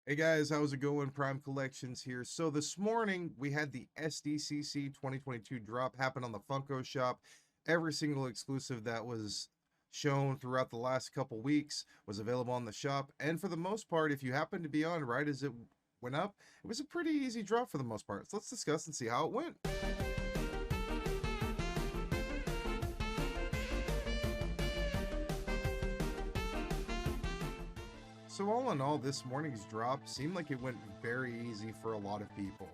Hey guys, how's it going? Prime Collections here. So this morning we had the SDCC 2022 drop happen on the Funko Shop. Every single exclusive that was shown throughout the last couple weeks was available on the shop. And for the most part, if you happen to be on right as it went up, it was a pretty easy drop for the most part. So let's discuss and see how it went. So all in all, this morning's drop seemed like it went very easy for a lot of people.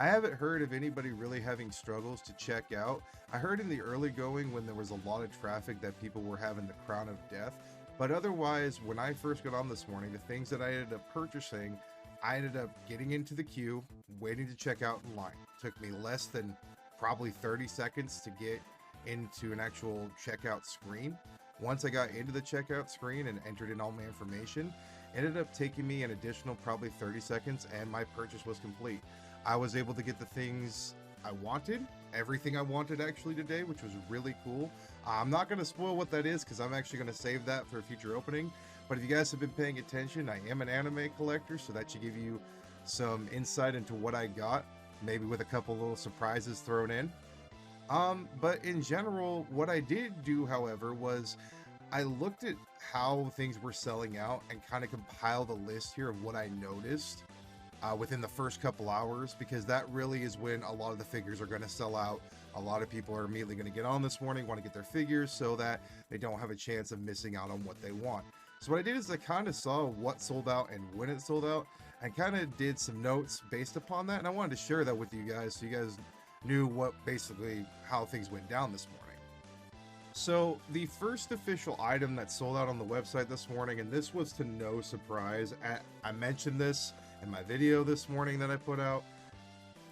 I haven't heard of anybody really having struggles to check out. I heard in the early going when there was a lot of traffic that people were having the crown of death. But otherwise, when I first got on this morning, the things that I ended up purchasing, I ended up getting into the queue, waiting to check out in line. It took me less than probably 30 seconds to get into an actual checkout screen. Once I got into the checkout screen and entered in all my information, ended up taking me an additional probably 30 seconds and my purchase was complete. I was able to get the things I wanted, everything I wanted actually today, which was really cool. I'm not going to spoil what that is because I'm actually going to save that for a future opening. But if you guys have been paying attention, I am an anime collector, so that should give you some insight into what I got, maybe with a couple little surprises thrown in. But in general, what I did do, however, was I looked at how things were selling out and kind of compiled a list here of what I noticed within the first couple hours, because that really is when a lot of the figures are going to sell out. A lot of people are immediately going to get on this morning, want to get their figures so that they don't have a chance of missing out on what they want. So what I did is I kind of saw what sold out and when it sold out and kind of did some notes based upon that. And I wanted to share that with you guys so you guys knew what basically how things went down this morning. So the first official item that sold out on the website this morning, and this was to no surprise, I mentioned this in my video this morning that I put out,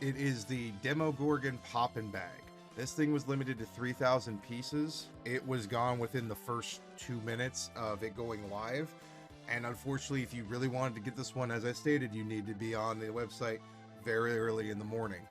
it is the DEMOCORCON Poppin' Bag. This thing was limited to 3,000 pieces. It was gone within the first 2 minutes of it going live. And unfortunately, if you really wanted to get this one, as I stated, you need to be on the website very early in the morning.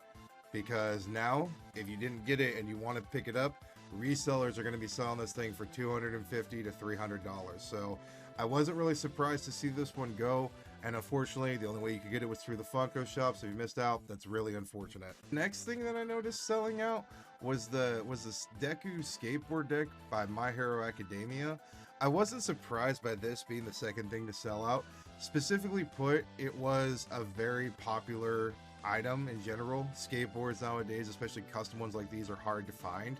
Because now, if you didn't get it and you want to pick it up, resellers are going to be selling this thing for $250 to $300. So I wasn't really surprised to see this one go. And unfortunately, the only way you could get it was through the Funko shop. So if you missed out, that's really unfortunate. Next thing that I noticed selling out was this DEKU skateboard deck by My Hero Academia. I wasn't surprised by this being the second thing to sell out. Specifically put, it was a very popular item in general. Skateboards nowadays, especially custom ones like these, are hard to find.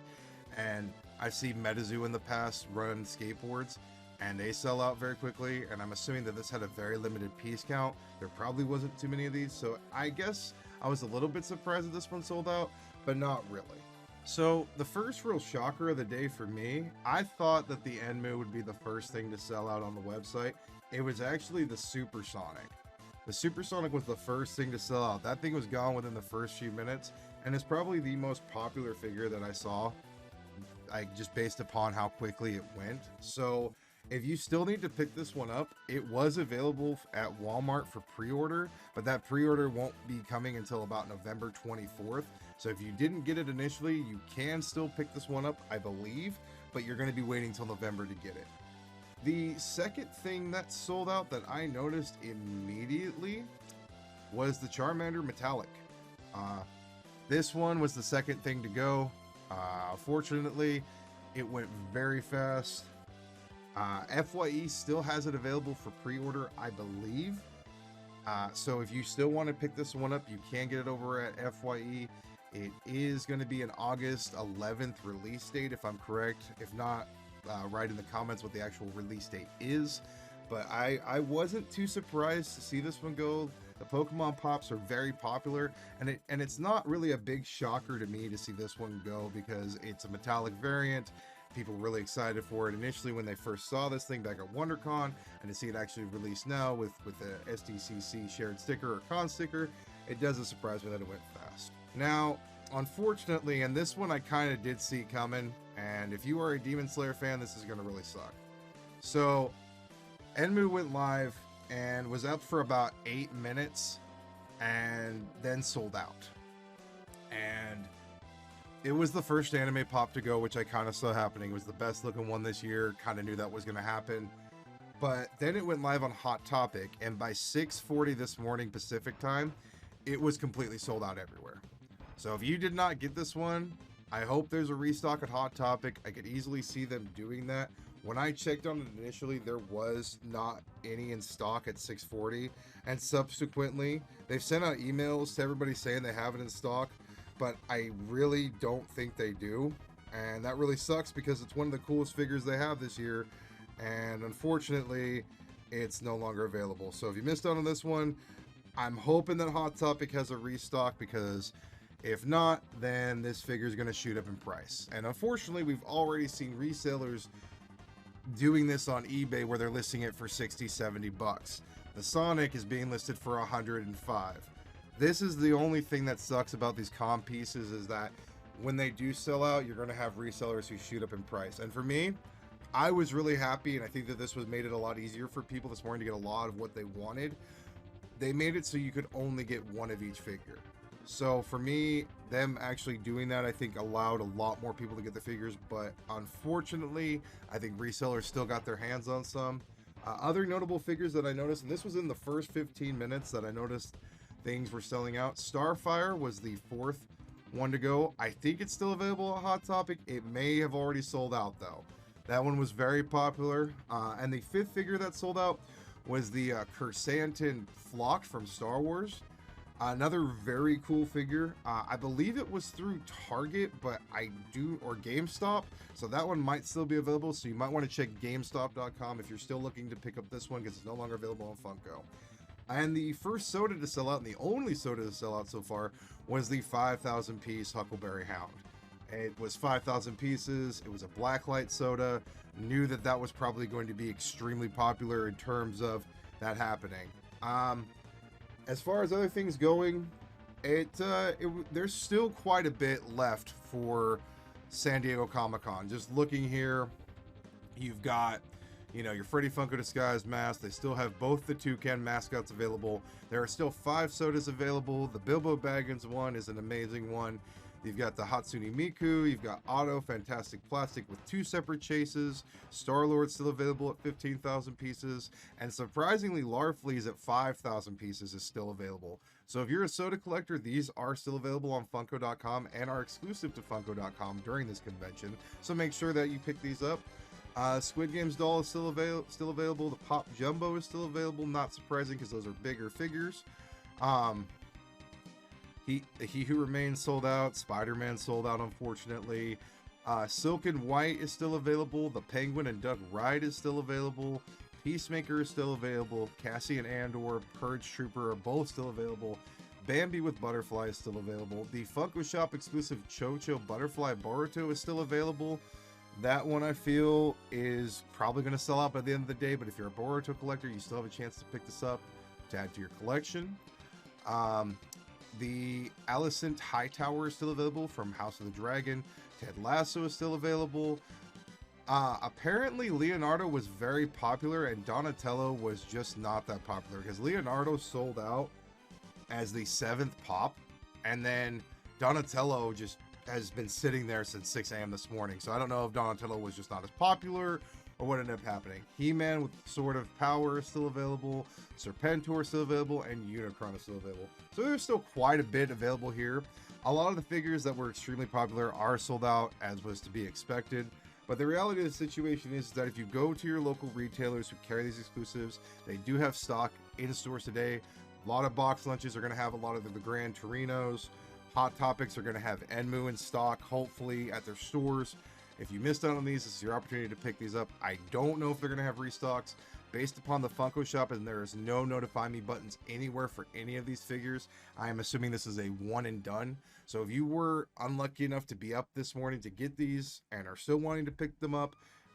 And I've seen MetaZoo in the past run skateboards and they sell out very quickly, and I'm assuming that this had a very limited piece count. There probably wasn't too many of these, so I guess I was a little bit surprised that this one sold out, but not really. So the first real shocker of the day for me, I thought that the Enmu would be the first thing to sell out on the website. It was actually the Supersonic. The Supersonic was the first thing to sell out. That thing was gone within the first few minutes, and it's probably the most popular figure that I saw, just based upon how quickly it went. So if you still need to pick this one up, it was available at Walmart for pre-order, but that pre-order won't be coming until about November 24th. So if you didn't get it initially, you can still pick this one up, I believe, but you're going to be waiting till November to get it. The second thing that sold out that I noticed immediately was the Charmander Metallic. This one was the second thing to go. Fortunately, it went very fast. FYE still has it available for pre-order, I believe. So if you still want to pick this one up, you can get it over at FYE. It is going to be an August 11th release date, if I'm correct. If not, write in the comments what the actual release date is. But I wasn't too surprised to see this one go. The Pokemon Pops are very popular, and it's not really a big shocker to me to see this one go because it's a metallic variant. People were really excited for it initially when they first saw this thing back at WonderCon, and to see it actually released now with the SDCC shared sticker or con sticker, it doesn't surprise me that it went fast. Now, unfortunately, and this one I kind of did see coming, and if you are a Demon Slayer fan, this is going to really suck. So, Enmu went live and was up for about 8 minutes and then sold out. And it was the first anime pop to go, which I kind of saw happening. It was the best looking one this year. Kind of knew that was going to happen. But then it went live on Hot Topic, and by 6:40 this morning Pacific time, it was completely sold out everywhere. So if you did not get this one, I hope there's a restock at Hot Topic. I could easily see them doing that. When I checked on it initially, there was not any in stock at 6:40, and subsequently they've sent out emails to everybody saying they have it in stock, but I really don't think they do, and that really sucks because it's one of the coolest figures they have this year, and unfortunately it's no longer available. So if you missed out on this one, I'm hoping that Hot Topic has a restock, because if not, then this figure is going to shoot up in price. And unfortunately, we've already seen resellers doing this on eBay where they're listing it for 60-70 bucks. The Sonic is being listed for 105. This is the only thing that sucks about these comp pieces, is that when they do sell out, you're going to have resellers who shoot up in price. And for me, I was really happy, and I think that this was made it a lot easier for people this morning to get a lot of what they wanted. They made it so you could only get one of each figure. So for me, them actually doing that, I think allowed a lot more people to get the figures, but unfortunately, I think resellers still got their hands on some. Other notable figures that I noticed, and this was in the first 15 minutes that I noticed things were selling out. Starfire was the fourth one to go. I think it's still available at Hot Topic. It may have already sold out though. That one was very popular. And the fifth figure that sold out was the KRRSANTAN Flocked from Star Wars. Another very cool figure. I believe it was through Target, or GameStop, so that one might still be available. So you might want to check GameStop.com if you're still looking to pick up this one, because it's no longer available on Funko. And the first soda to sell out, and the only soda to sell out so far, was the 5,000 piece HUCKLEBERRY HOUND. It was 5,000 pieces. It was a blacklight soda. Knew that that was probably going to be extremely popular in terms of that happening. As far as other things going, there's still quite a bit left for San Diego Comic-Con. Just looking here, you've got, your Freddy Funko Disguise mask. They still have both the Toucan mascots available. There are still 5 sodas available. The Bilbo Baggins one is an amazing one. You've got the Hatsune Miku, you've got Otto, Fantastic Plastic with 2 separate chases, Star-Lord still available at 15,000 pieces, and surprisingly, Larfleeze at 5,000 pieces is still available. So if you're a soda collector, these are still available on Funko.com and are exclusive to Funko.com during this convention, so make sure that you pick these up. Squid Game's doll is still available, the Pop Jumbo is still available, not surprising because those are bigger figures. He Who Remains sold out. Spider-Man sold out, unfortunately. Silk and White is still available. The Penguin and Duck Ride is still available. Peacemaker is still available. Cassie and Andor, Purge Trooper are both still available. Bambi with Butterfly is still available. The Funko Shop exclusive Cho-Cho Butterfly Boruto is still available. That one I feel is probably going to sell out by the end of the day, but if you're a Boruto collector, you still have a chance to pick this up to add to your collection. The Alicent Hightower is still available from House of the Dragon. Ted Lasso is still available. Apparently Leonardo was very popular and Donatello was just not that popular, because Leonardo sold out as the 7th pop, and then Donatello just has been sitting there since 6 a.m. this morning. So I don't know if Donatello was just not as popular or what ended up happening. He-Man with Sword of Power is still available. Serpentor is still available, and Unicron is still available. So there's still quite a bit available here. A lot of the figures that were extremely popular are sold out, as was to be expected. But the reality of the situation is that if you go to your local retailers who carry these exclusives, they do have stock in stores today. A lot of box lunches are going to have a lot of the Gran Torinos. Hot Topics are going to have Enmu in stock, hopefully, at their stores. If you missed out on these, this is your opportunity to pick these up. I don't know if they're going to have restocks. Based upon the Funko Shop, and there is no notify me buttons anywhere for any of these figures, I am assuming this is a one and done. So if you were unlucky enough to be up this morning to get these and are still wanting to pick them up,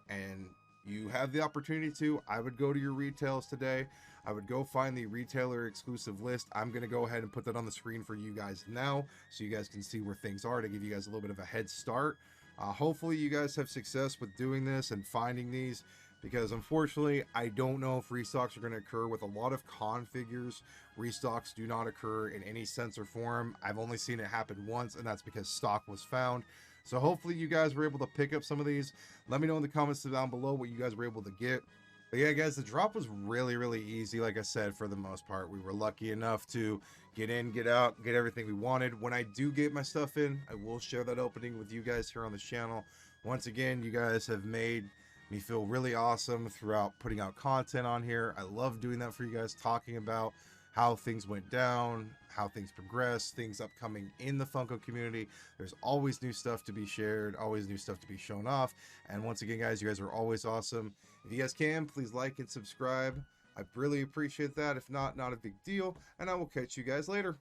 and you have the opportunity to, I would go to your retails today. I would go find the retailer exclusive list. I'm going to go ahead and put that on the screen for you guys now, so you guys can see where things are, to give you guys a little bit of a head start. Hopefully you guys have success with doing this and finding these, because unfortunately I don't know if restocks are going to occur. With a lot of con figures, restocks do not occur in any sense or form. I've only seen it happen once, and that's because stock was found. So hopefully you guys were able to pick up some of these. Let me know in the comments down below what you guys were able to get. But yeah, guys, the drop was really easy. Like I said, for the most part, we were lucky enough to get in, get out, get everything we wanted. When I do get my stuff in, I will share that opening with you guys here on the channel. Once again, you guys have made me feel really awesome throughout putting out content on here. I love doing that for you guys, talking about how things went down, how things progress, things upcoming in the Funko community. There's always new stuff to be shared, always new stuff to be shown off. And once again, guys, you guys are always awesome. If you guys can, please like and subscribe. I really appreciate that. If not, not a big deal. And I will catch you guys later.